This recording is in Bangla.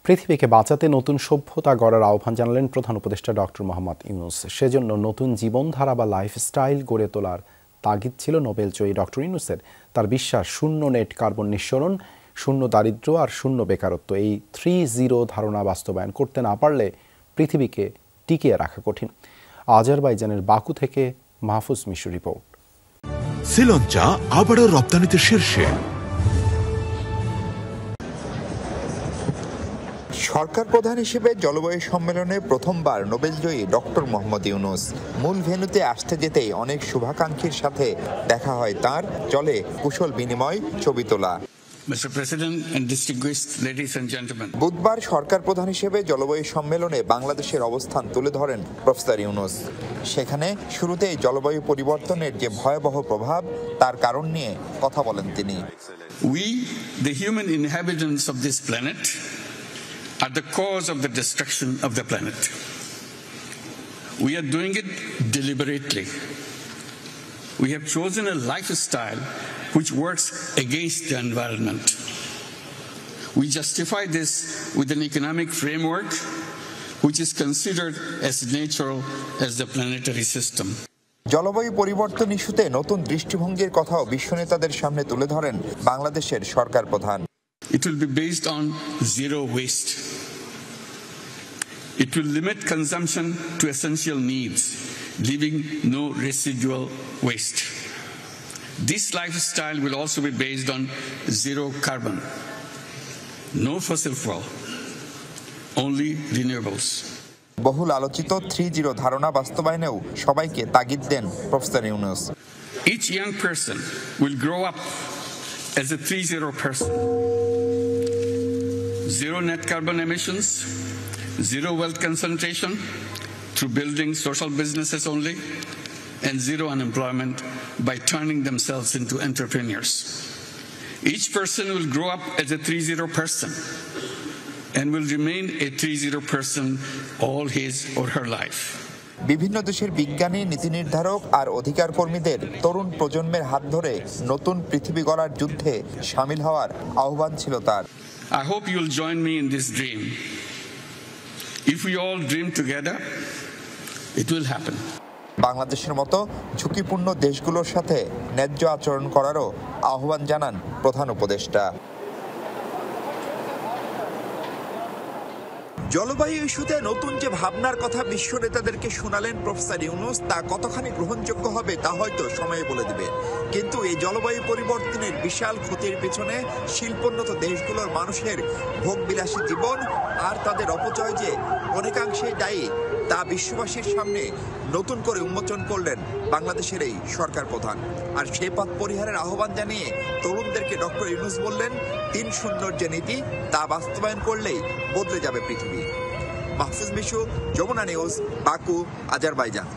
পৃথিবীকে বাঁচাতে নতুন সভ্যতা গড়ার আহ্বান জানালেন প্রধান উপদেষ্টা ডক্টর মোহাম্মদ ইউনূস। সেজন্য নতুন জীবনধারা বা লাইফস্টাইল গড়ে তোলার তাগিদ ছিল নোবেলজয়ী ডক্টর ইউনূসের। তার বিশ্বাস, শূন্য নেট কার্বন নিঃসরণ, শূন্য দারিদ্র্য আর শূন্য বেকারত্ব, এই 3-0 ধারণা বাস্তবায়ন করতে না পারলে পৃথিবীকে টিকিয়ে রাখা কঠিন। আজারবাইজানের বাকু থেকে মাহফুজ মিশু রিপোর্ট। শ্রীলঙ্কা আবারও রপ্তানিতে শীর্ষে। সরকার প্রধান হিসেবে জলবায়ু সম্মেলনে প্রথমবার নোবেলজয়ী ডক্টর মোহাম্মদ ইউনূস। মূল ভেন্যুতে আসতে যেতেই অনেক শুভাকাঙ্ক্ষীর সাথে দেখা হয় তার, চলে কুশল বিনিময়, ছবি তোলা। বুধবার সরকার প্রধান হিসেবে জলবায়ু সম্মেলনে বাংলাদেশের অবস্থান তুলে ধরেন প্রফেসর ইউনূস। সেখানে শুরুতেই জলবায়ু পরিবর্তনের যে ভয়াবহ প্রভাব, তার কারণ নিয়ে কথা বলেন তিনি। We, the human inhabitants of this planet, are the cause of the destruction of the planet. We are doing it deliberately. We have chosen a lifestyle which works against the environment. We justify this with an economic framework which is considered as natural as the planetary system. জলবায়ু পরিবর্তন ইস্যুতে নতুন দৃষ্টিভঙ্গির কথাও বিশ্ব নেতাদের সামনে তুলে ধরেন বাংলাদেশের সরকার প্রধান। It will be based on zero waste. It will limit consumption to essential needs, leaving no residual waste. This lifestyle will also be based on zero carbon, no fossil fuel, only renewables. বহুল আলোচিত 3-0 ধারণা বাস্তবায়নেও সবাইকে তাগিদ দেন professor Yunus. Each young person will grow up as a 3-0 person. Zero net carbon emissions, zero wealth concentration through building social businesses only, and zero unemployment by turning themselves into entrepreneurs. Each person will grow up as a 3-0 person and will remain a 3-0 person all his or her life. বিভিন্ন দেশের বিজ্ঞানী, নীতি নির্ধারক আর অধিকার কর্মীদের তরুণ প্রজন্মের হাত ধরে নতুন পৃথিবী গড়ার যুদ্ধে শামিল হওয়ার আহ্বান ছিল তার। I hope you'll join me in this dream. If we all dream together, it will happen. বাংলাদেশের মতো ঝুঁকিপূর্ণ দেশগুলোর সাথে ন্যায্য আচরণ করারও আহ্বান জানান প্রধান উপদেষ্টা। জলবায়ু ইস্যুতে নতুন যে ভাবনার কথা বিশ্ব নেতাদেরকে শোনালেন প্রফেসর ইউনূস, তা কতখানি গ্রহণযোগ্য হবে তা হয়তো সময় বলে দেবে। কিন্তু এই জলবায়ু পরিবর্তনের বিশাল ক্ষতির পিছনে শিল্পোন্নত দেশগুলোর মানুষের ভোগবিলাসী জীবন আর তাদের অপচয় যে অনেকাংশেই দায়ী, তা বিশ্ববাসীর সামনে নতুন করে উন্মোচন করলেন বাংলাদেশের এই সরকার প্রধান। আর সেই পথ পরিহারের আহ্বান জানিয়ে তরুণদেরকে ডক্টর ইউনূস বললেন, 3-0 যে নীতি, তা বাস্তবায়ন করলেই বদলে যাবে পৃথিবী। Mahfuz Mishu, Jamuna news, Baku, Azerbaijan.